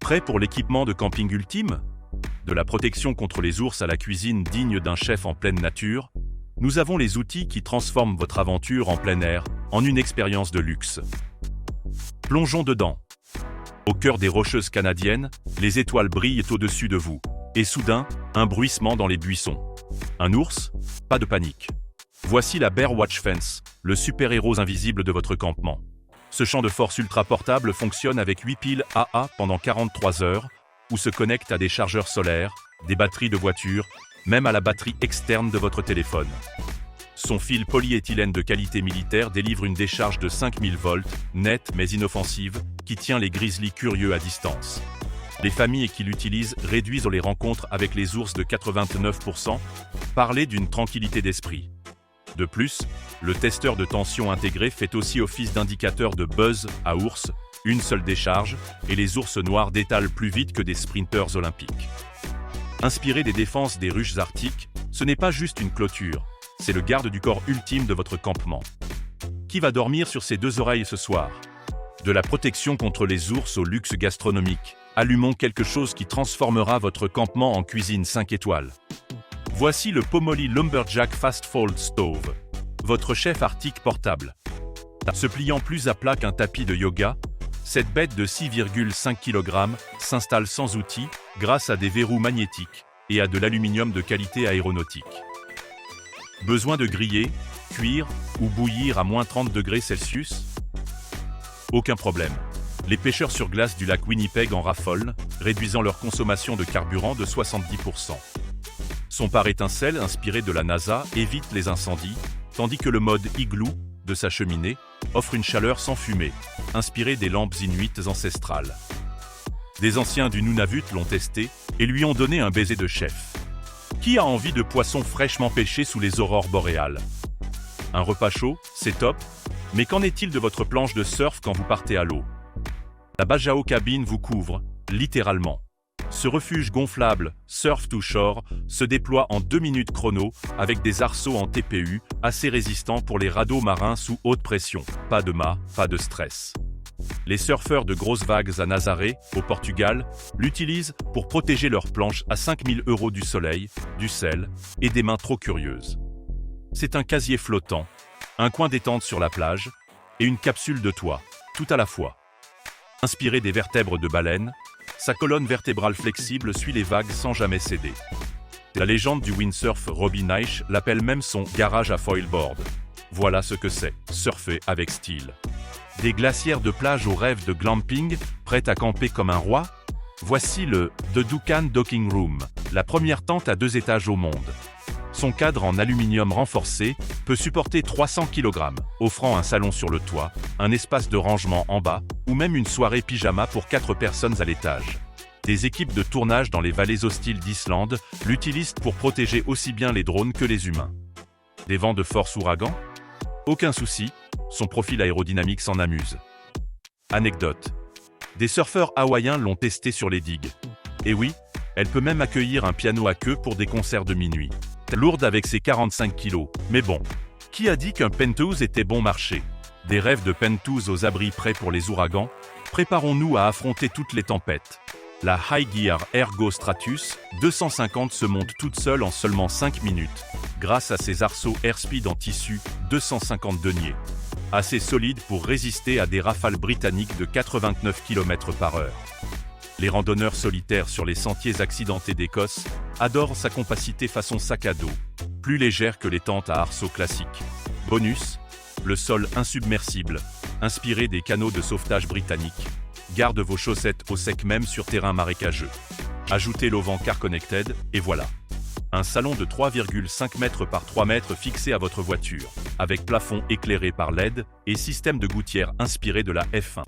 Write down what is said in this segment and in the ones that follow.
Prêt pour l'équipement de camping ultime? De la protection contre les ours à la cuisine digne d'un chef en pleine nature, nous avons les outils qui transforment votre aventure en plein air en une expérience de luxe. Plongeons dedans. Au cœur des Rocheuses canadiennes, les étoiles brillent au-dessus de vous. Et soudain, un bruissement dans les buissons. Un ours? Pas de panique. Voici la Bear Watch Fence, le super-héros invisible de votre campement. Ce champ de force ultra portable fonctionne avec 8 piles AA pendant 43 heures, ou se connecte à des chargeurs solaires, des batteries de voiture, même à la batterie externe de votre téléphone. Son fil polyéthylène de qualité militaire délivre une décharge de 5000 volts, nette mais inoffensive, qui tient les grizzlies curieux à distance. Les familles qui l'utilisent réduisent les rencontres avec les ours de 89%, parlez d'une tranquillité d'esprit. De plus, le testeur de tension intégré fait aussi office d'indicateur de buzz à ours, une seule décharge, et les ours noirs détalent plus vite que des sprinteurs olympiques. Inspiré des défenses des ruches arctiques, ce n'est pas juste une clôture, c'est le garde du corps ultime de votre campement. Qui va dormir sur ses deux oreilles ce soir? De la protection contre les ours au luxe gastronomique, allumons quelque chose qui transformera votre campement en cuisine 5 étoiles. Voici le Pomoly Lumberjack Fast Fold Stove, votre chef arctique portable. Se pliant plus à plat qu'un tapis de yoga, cette bête de 6,5 kg s'installe sans outils grâce à des verrous magnétiques et à de l'aluminium de qualité aéronautique. Besoin de griller, cuire ou bouillir à moins 30 degrés Celsius? Aucun problème. Les pêcheurs sur glace du lac Winnipeg en raffolent, réduisant leur consommation de carburant de 70%. Son pare-étincelle inspiré de la NASA évite les incendies, tandis que le mode igloo de sa cheminée offre une chaleur sans fumée, inspirée des lampes inuites ancestrales. Des anciens du Nunavut l'ont testé et lui ont donné un baiser de chef. Qui a envie de poissons fraîchement pêchés sous les aurores boréales? Un repas chaud, c'est top, mais qu'en est-il de votre planche de surf quand vous partez à l'eau? La Bajau cabine vous couvre, littéralement. Ce refuge gonflable, Surf to Shore, se déploie en 2 minutes chrono avec des arceaux en TPU assez résistants pour les radeaux marins sous haute pression. Pas de mât, pas de stress. Les surfeurs de grosses vagues à Nazaré, au Portugal, l'utilisent pour protéger leurs planches à 5000 € du soleil, du sel et des mains trop curieuses. C'est un casier flottant, un coin détente sur la plage et une capsule de toit, tout à la fois. Inspiré des vertèbres de baleine, sa colonne vertébrale flexible suit les vagues sans jamais céder. La légende du windsurf Robbie Naish l'appelle même son « garage à foilboard ». Voilà ce que c'est, surfer avec style. Des glacières de plage au rêve de glamping, prêtes à camper comme un roi? Voici le The Dukan Docking Room, la première tente à 2 étages au monde. Son cadre en aluminium renforcé peut supporter 300 kg, offrant un salon sur le toit, un espace de rangement en bas, ou même une soirée pyjama pour 4 personnes à l'étage. Des équipes de tournage dans les vallées hostiles d'Islande l'utilisent pour protéger aussi bien les drones que les humains. Des vents de force ouragan? Aucun souci, son profil aérodynamique s'en amuse. Anecdote. Des surfeurs hawaïens l'ont testé sur les digues. Et oui, elle peut même accueillir un piano à queue pour des concerts de minuit. Lourde avec ses 45 kilos, mais bon. Qui a dit qu'un penthouse était bon marché? Des rêves de penthouse aux abris prêts pour les ouragans? Préparons-nous à affronter toutes les tempêtes. La High Gear Ergo Stratus 250 se monte toute seule en seulement 5 minutes, grâce à ses arceaux Airspeed en tissu 250 deniers. Assez solide pour résister à des rafales britanniques de 89 km/h. Les randonneurs solitaires sur les sentiers accidentés d'Écosse adorent sa compacité façon sac à dos, plus légère que les tentes à arceaux classiques. Bonus, le sol insubmersible, inspiré des canaux de sauvetage britanniques, garde vos chaussettes au sec même sur terrain marécageux. Ajoutez l'auvent Car Connected, et voilà. Un salon de 3,5 mètres par 3 mètres fixé à votre voiture, avec plafond éclairé par LED et système de gouttière inspiré de la F1.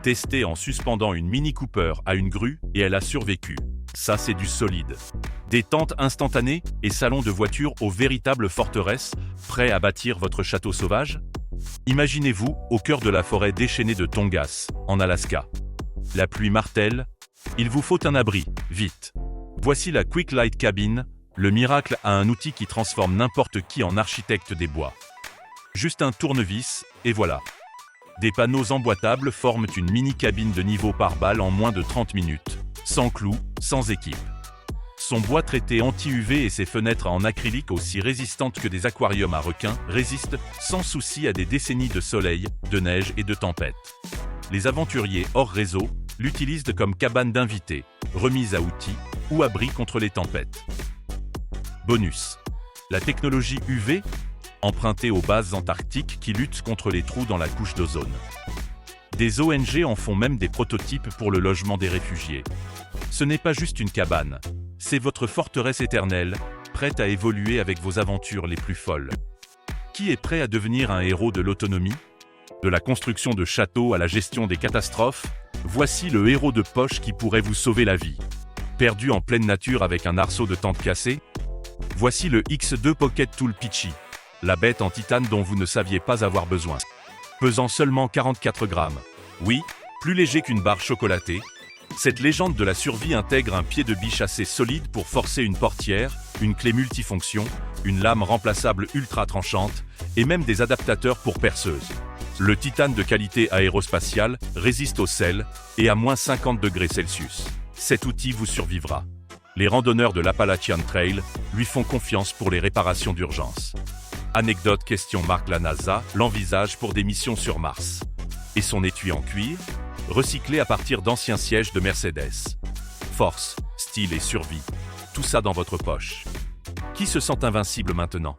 Testée en suspendant une Mini Cooper à une grue et elle a survécu. Ça, c'est du solide. Des tentes instantanées et salons de voiture aux véritables forteresses, prêts à bâtir votre château sauvage? Imaginez-vous au cœur de la forêt déchaînée de Tongass, en Alaska. La pluie martèle, il vous faut un abri, vite. Voici la Quick Light Cabin, le miracle à un outil qui transforme n'importe qui en architecte des bois. Juste un tournevis, et voilà. Des panneaux emboîtables forment une mini-cabine de niveau par balle en moins de 30 minutes, sans clous, sans équipe. Son bois traité anti-UV et ses fenêtres en acrylique aussi résistantes que des aquariums à requins résistent sans souci à des décennies de soleil, de neige et de tempêtes. Les aventuriers hors réseau l'utilisent comme cabane d'invités, remise à outils ou abri contre les tempêtes. Bonus. La technologie UV, empruntée aux bases antarctiques qui luttent contre les trous dans la couche d'ozone. Des ONG en font même des prototypes pour le logement des réfugiés. Ce n'est pas juste une cabane, c'est votre forteresse éternelle, prête à évoluer avec vos aventures les plus folles. Qui est prêt à devenir un héros de l'autonomie? De la construction de châteaux à la gestion des catastrophes, voici le héros de poche qui pourrait vous sauver la vie. Perdu en pleine nature avec un arceau de tente cassé? Voici le X2 Pocket Tool Pitchy, la bête en titane dont vous ne saviez pas avoir besoin. Pesant seulement 44 grammes. Oui, plus léger qu'une barre chocolatée. Cette légende de la survie intègre un pied de biche assez solide pour forcer une portière, une clé multifonction, une lame remplaçable ultra tranchante et même des adaptateurs pour perceuse. Le titane de qualité aérospatiale résiste au sel et à moins 50 degrés Celsius. Cet outil vous survivra. Les randonneurs de l'Appalachian Trail lui font confiance pour les réparations d'urgence. Anecdote question marque la NASA l'envisage pour des missions sur Mars. Et son étui en cuir, recyclé à partir d'anciens sièges de Mercedes. Force, style et survie, tout ça dans votre poche. Qui se sent invincible maintenant?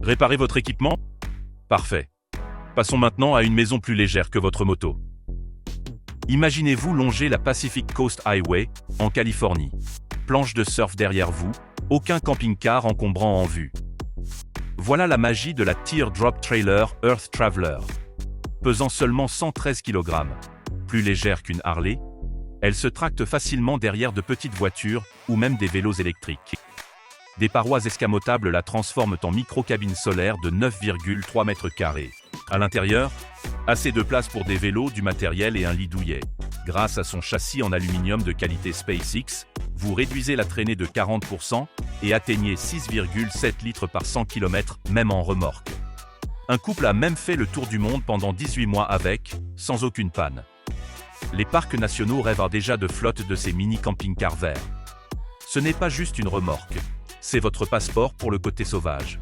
Réparez votre équipement? Parfait. Passons maintenant à une maison plus légère que votre moto. Imaginez-vous longer la Pacific Coast Highway, en Californie. Planche de surf derrière vous, aucun camping-car encombrant en vue. Voilà la magie de la Teardrop Trailer Earth Traveler. Pesant seulement 113 kg, plus légère qu'une Harley, elle se tracte facilement derrière de petites voitures ou même des vélos électriques. Des parois escamotables la transforment en micro-cabine solaire de 9,3 mètres carrés. À l'intérieur, assez de place pour des vélos, du matériel et un lit douillet. Grâce à son châssis en aluminium de qualité SpaceX, vous réduisez la traînée de 40% et atteignez 6,7 litres par 100 km, même en remorque. Un couple a même fait le tour du monde pendant 18 mois avec, sans aucune panne. Les parcs nationaux rêvent déjà de flotte de ces mini-camping-cars verts. Ce n'est pas juste une remorque, c'est votre passeport pour le côté sauvage.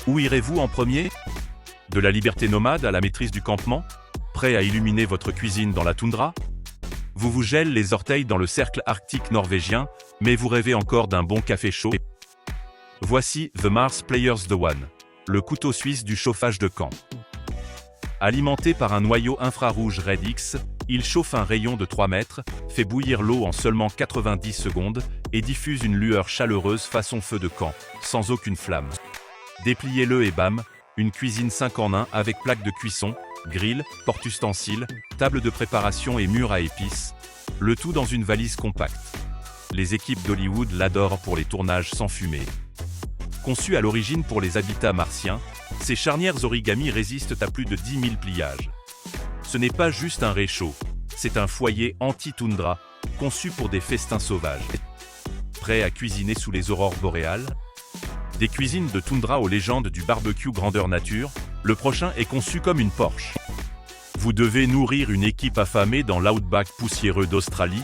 Où irez-vous en premier? De la liberté nomade à la maîtrise du campement? Prêt à illuminer votre cuisine dans la toundra? Vous vous gèlez les orteils dans le cercle arctique norvégien, mais vous rêvez encore d'un bon café chaud? Voici The Mars Players The One, le couteau suisse du chauffage de camp. Alimenté par un noyau infrarouge Red X, il chauffe un rayon de 3 mètres, fait bouillir l'eau en seulement 90 secondes et diffuse une lueur chaleureuse façon feu de camp, sans aucune flamme. Dépliez-le et bam, une cuisine 5 en 1 avec plaque de cuisson, grill, porte-ustensiles, table de préparation et mur à épices, le tout dans une valise compacte. Les équipes d'Hollywood l'adorent pour les tournages sans fumée. Conçu à l'origine pour les habitats martiens, ces charnières origami résistent à plus de 10 000 pliages. Ce n'est pas juste un réchaud, c'est un foyer anti-toundra, conçu pour des festins sauvages. Prêt à cuisiner sous les aurores boréales? Des cuisines de toundra aux légendes du barbecue grandeur nature, le prochain est conçu comme une Porsche. Vous devez nourrir une équipe affamée dans l'outback poussiéreux d'Australie?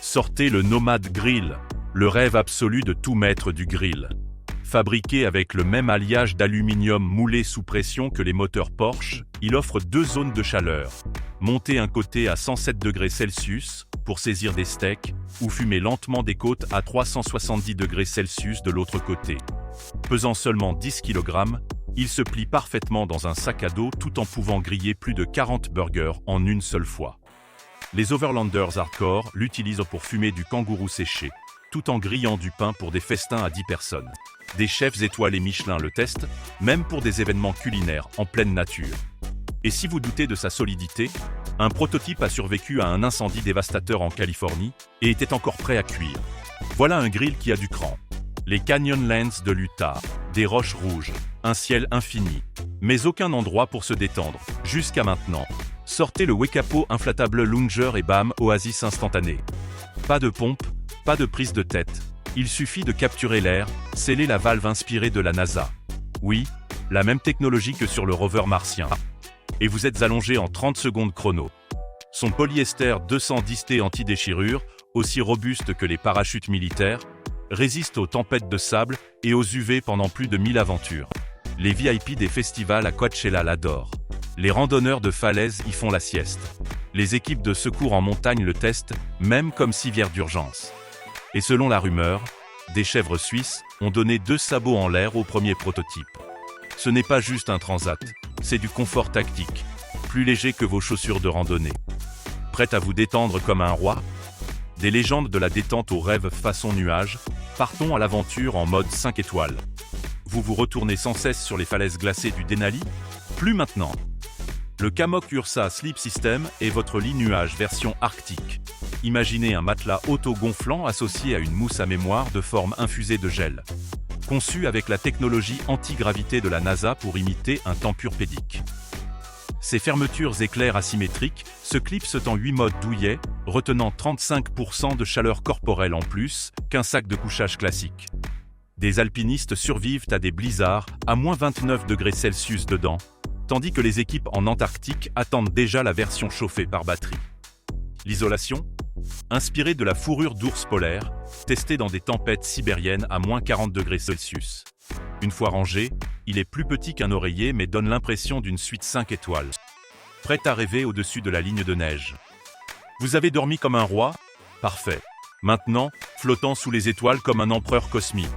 Sortez le Nomad Grill, le rêve absolu de tout maître du grill. Fabriqué avec le même alliage d'aluminium moulé sous pression que les moteurs Porsche, il offre 2 zones de chaleur. Montez un côté à 107 degrés Celsius pour saisir des steaks, ou fumer lentement des côtes à 370 degrés Celsius de l'autre côté. Pesant seulement 10 kg, il se plie parfaitement dans un sac à dos tout en pouvant griller plus de 40 burgers en une seule fois. Les Overlanders hardcore l'utilisent pour fumer du kangourou séché, tout en grillant du pain pour des festins à 10 personnes. Des chefs étoilés Michelin le testent, même pour des événements culinaires en pleine nature. Et si vous doutez de sa solidité, un prototype a survécu à un incendie dévastateur en Californie et était encore prêt à cuire. Voilà un grill qui a du cran. Les Canyonlands de l'Utah, des roches rouges, un ciel infini, mais aucun endroit pour se détendre, jusqu'à maintenant. Sortez le Wekapo inflatable Lounger et bam, oasis instantané. Pas de pompe, pas de prise de tête. Il suffit de capturer l'air, sceller la valve inspirée de la NASA. Oui, la même technologie que sur le rover martien. et vous êtes allongé en 30 secondes chrono. Son polyester 210T anti-déchirure, aussi robuste que les parachutes militaires, résiste aux tempêtes de sable et aux UV pendant plus de 1000 aventures. Les VIP des festivals à Coachella l'adorent. Les randonneurs de falaise y font la sieste. Les équipes de secours en montagne le testent, même comme civière d'urgence. Et selon la rumeur, des chèvres suisses ont donné 2 sabots en l'air au premier prototype. Ce n'est pas juste un transat, c'est du confort tactique, plus léger que vos chaussures de randonnée. Prêt à vous détendre comme un roi? Des légendes de la détente au rêve façon nuage, partons à l'aventure en mode 5 étoiles. Vous vous retournez sans cesse sur les falaises glacées du Denali? Plus maintenant. Le Kamok Ursa Sleep System est votre lit nuage version arctique. Imaginez un matelas auto-gonflant associé à une mousse à mémoire de forme infusée de gel. Conçu avec la technologie anti-gravité de la NASA pour imiter un tempur-pédique. Ces fermetures éclairs asymétriques se clipsent en 8 modes douillet, retenant 35% de chaleur corporelle en plus qu'un sac de couchage classique. Des alpinistes survivent à des blizzards à moins 29 degrés Celsius dedans, tandis que les équipes en Antarctique attendent déjà la version chauffée par batterie. L'isolation? Inspirée de la fourrure d'ours polaire, testée dans des tempêtes sibériennes à moins 40 degrés Celsius. Une fois rangé, il est plus petit qu'un oreiller mais donne l'impression d'une suite 5 étoiles. Prêt à rêver au-dessus de la ligne de neige. Vous avez dormi comme un roi? Parfait. Maintenant, flottant sous les étoiles comme un empereur cosmique.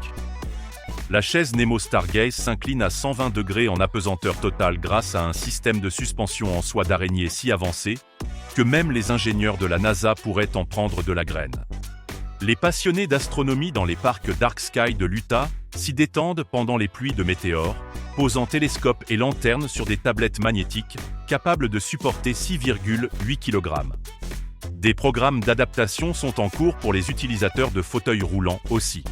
La chaise Nemo Stargaze s'incline à 120 degrés en apesanteur totale grâce à un système de suspension en soie d'araignée si avancé que même les ingénieurs de la NASA pourraient en prendre de la graine. Les passionnés d'astronomie dans les parcs Dark Sky de l'Utah s'y détendent pendant les pluies de météores, posant télescopes et lanternes sur des tablettes magnétiques capables de supporter 6,8 kg. Des programmes d'adaptation sont en cours pour les utilisateurs de fauteuils roulants aussi.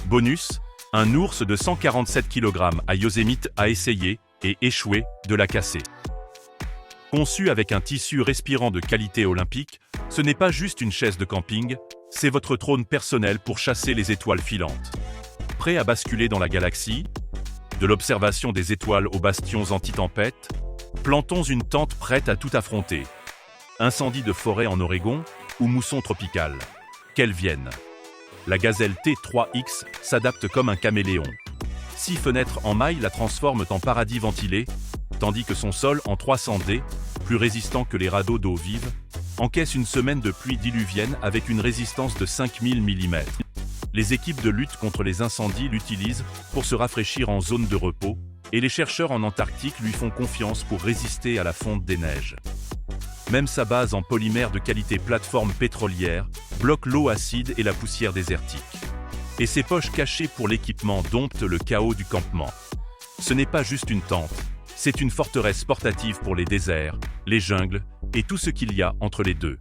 Bonus, un ours de 147 kg à Yosemite a essayé, et échoué, de la casser. Conçu avec un tissu respirant de qualité olympique, ce n'est pas juste une chaise de camping, c'est votre trône personnel pour chasser les étoiles filantes. Prêt à basculer dans la galaxie? De l'observation des étoiles aux bastions anti-tempête? Plantons une tente prête à tout affronter. Incendie de forêt en Oregon ou mousson tropicale? Qu'elle vienne. La Gazelle T3X s'adapte comme un caméléon. 6 fenêtres en maille la transforment en paradis ventilé, tandis que son sol en 300D, plus résistant que les radeaux d'eau vive, encaisse une semaine de pluie diluvienne avec une résistance de 5000 mm. Les équipes de lutte contre les incendies l'utilisent pour se rafraîchir en zone de repos, et les chercheurs en Antarctique lui font confiance pour résister à la fonte des neiges. Même sa base en polymère de qualité plateforme pétrolière bloque l'eau acide et la poussière désertique. Et ses poches cachées pour l'équipement domptent le chaos du campement. Ce n'est pas juste une tente, c'est une forteresse portative pour les déserts, les jungles et tout ce qu'il y a entre les deux.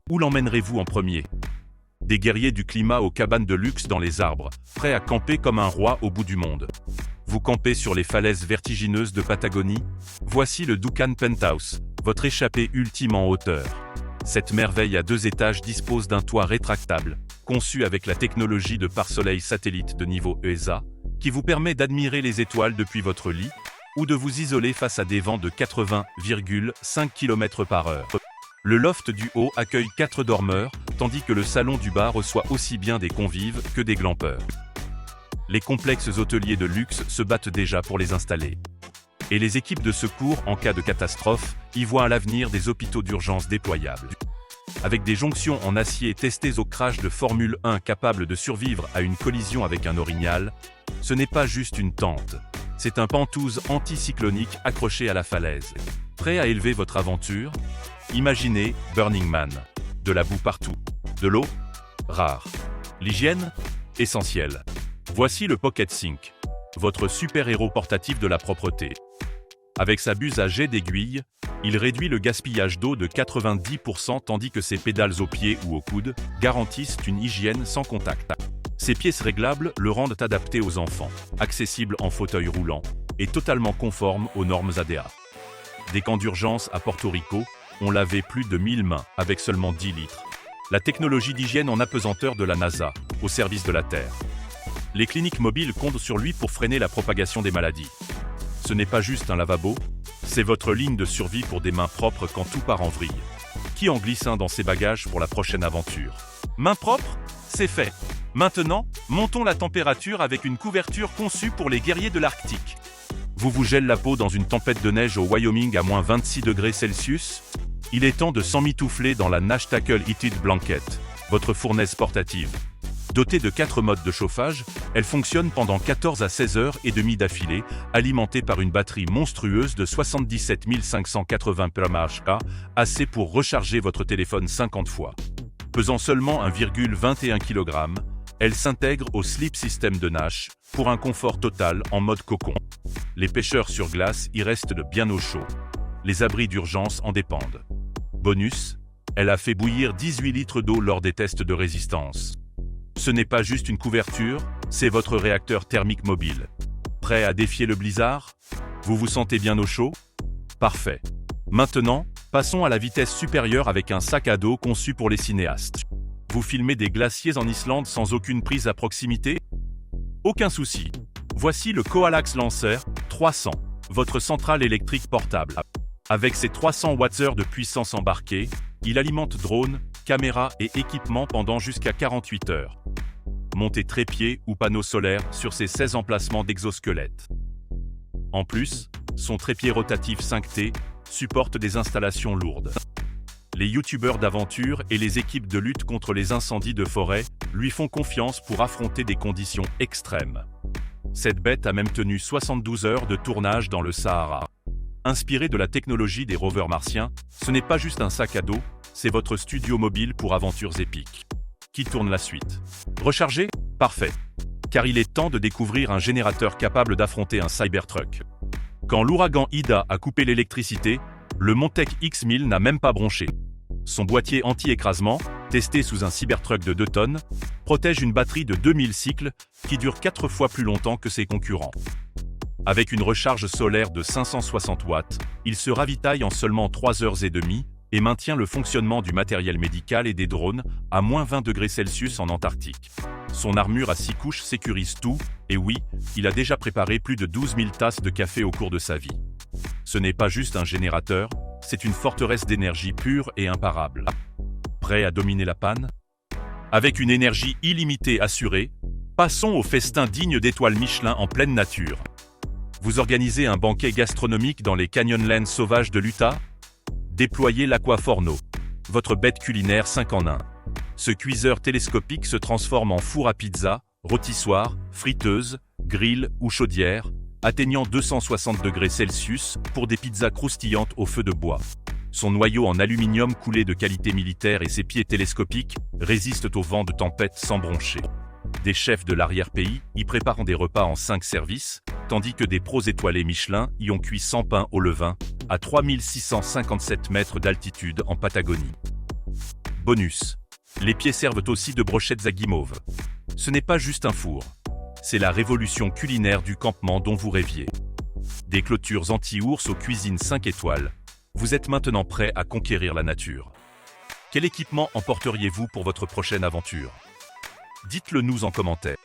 Où l'emmènerez-vous en premier? Des guerriers du climat aux cabanes de luxe dans les arbres, prêts à camper comme un roi au bout du monde. Vous campez sur les falaises vertigineuses de Patagonie? Voici le Ducan Penthouse, votre échappée ultime en hauteur. Cette merveille à 2 étages dispose d'un toit rétractable, conçu avec la technologie de pare-soleil satellite de niveau ESA, qui vous permet d'admirer les étoiles depuis votre lit, ou de vous isoler face à des vents de 80,5 km/h. Le loft du haut accueille 4 dormeurs, tandis que le salon du bas reçoit aussi bien des convives que des glampeurs. Les complexes hôteliers de luxe se battent déjà pour les installer. Et les équipes de secours en cas de catastrophe y voient à l'avenir des hôpitaux d'urgence déployables. Avec des jonctions en acier testées au crash de Formule 1 capables de survivre à une collision avec un orignal, ce n'est pas juste une tente, c'est un pantouse anticyclonique accroché à la falaise. Prêt à élever votre aventure? Imaginez Burning Man. De la boue partout. De l'eau? Rare. L'hygiène? Essentielle. Voici le Pocket Sink, votre super-héros portatif de la propreté. Avec sa buse à jet d'aiguille, il réduit le gaspillage d'eau de 90% tandis que ses pédales aux pieds ou aux coudes garantissent une hygiène sans contact. Ses pièces réglables le rendent adapté aux enfants, accessible en fauteuil roulant et totalement conforme aux normes ADA. Des camps d'urgence à Porto Rico ont lavé plus de 1000 mains avec seulement 10 litres. La technologie d'hygiène en apesanteur de la NASA, au service de la Terre. Les cliniques mobiles comptent sur lui pour freiner la propagation des maladies. Ce n'est pas juste un lavabo, C'est votre ligne de survie pour des mains propres quand tout part en vrille. Qui en glisse un dans ses bagages pour la prochaine aventure? Mains propres? C'est fait. Maintenant, montons la température avec une couverture conçue pour les guerriers de l'Arctique. Vous gèle la peau dans une tempête de neige au Wyoming à moins 26 degrés Celsius? Il est temps de s'emmitoufler dans la Nash Tackle Heated Blanket, votre fournaise portative. Dotée de 4 modes de chauffage, elle fonctionne pendant 14 à 16 heures et demie d'affilée, alimentée par une batterie monstrueuse de 77 580 mAh, assez pour recharger votre téléphone 50 fois. Pesant seulement 1,21 kg, elle s'intègre au Sleep System de Nash pour un confort total en mode cocon. Les pêcheurs sur glace y restent bien au chaud. Les abris d'urgence en dépendent. Bonus, elle a fait bouillir 18 litres d'eau lors des tests de résistance. Ce n'est pas juste une couverture, c'est votre réacteur thermique mobile. Prêt à défier le blizzard? Vous vous sentez bien au chaud? Parfait. Maintenant, passons à la vitesse supérieure avec un sac à dos conçu pour les cinéastes. Vous filmez des glaciers en Islande sans aucune prise à proximité? Aucun souci. Voici le Coalax Lancer 300, votre centrale électrique portable. Avec ses 300 Wh de puissance embarquée, il alimente drones, caméras et équipements pendant jusqu'à 48 heures. Montez trépied ou panneaux solaires sur ses 16 emplacements d'exosquelette. En plus, son trépied rotatif 5T supporte des installations lourdes. Les youtubeurs d'aventure et les équipes de lutte contre les incendies de forêt lui font confiance pour affronter des conditions extrêmes. Cette bête a même tenu 72 heures de tournage dans le Sahara. Inspiré de la technologie des rovers martiens, ce n'est pas juste un sac à dos, c'est votre studio mobile pour aventures épiques. Qui tourne la suite? Rechargé? Parfait. Car il est temps de découvrir un générateur capable d'affronter un Cybertruck. Quand l'ouragan Ida a coupé l'électricité, le Montec X1000 n'a même pas bronché. Son boîtier anti-écrasement, testé sous un Cybertruck de 2 tonnes, protège une batterie de 2000 cycles qui dure 4 fois plus longtemps que ses concurrents. Avec une recharge solaire de 560 watts, il se ravitaille en seulement 3 heures et demie et maintient le fonctionnement du matériel médical et des drones à moins 20 degrés Celsius en Antarctique. Son armure à 6 couches sécurise tout, et oui, il a déjà préparé plus de 12 000 tasses de café au cours de sa vie. Ce n'est pas juste un générateur, c'est une forteresse d'énergie pure et imparable. Prêt à dominer la panne? Avec une énergie illimitée assurée, passons au festin digne d'étoiles Michelin en pleine nature. Vous organisez un banquet gastronomique dans les Canyonlands sauvages de l'Utah? Déployez l'Aquaforno, votre bête culinaire 5 en 1. Ce cuiseur télescopique se transforme en four à pizza, rôtissoir, friteuse, grill ou chaudière, atteignant 260 degrés Celsius pour des pizzas croustillantes au feu de bois. Son noyau en aluminium coulé de qualité militaire et ses pieds télescopiques résistent au vent de tempête sans broncher. Des chefs de l'arrière-pays y préparent des repas en 5 services, tandis que des pros étoilés Michelin y ont cuit sans pain au levain, à 3657 mètres d'altitude en Patagonie. Bonus. Les pieds servent aussi de brochettes à guimauve. Ce n'est pas juste un four. C'est la révolution culinaire du campement dont vous rêviez. Des clôtures anti-ours aux cuisines 5 étoiles. Vous êtes maintenant prêt à conquérir la nature. Quel équipement emporteriez-vous pour votre prochaine aventure? Dites-le nous en commentaire.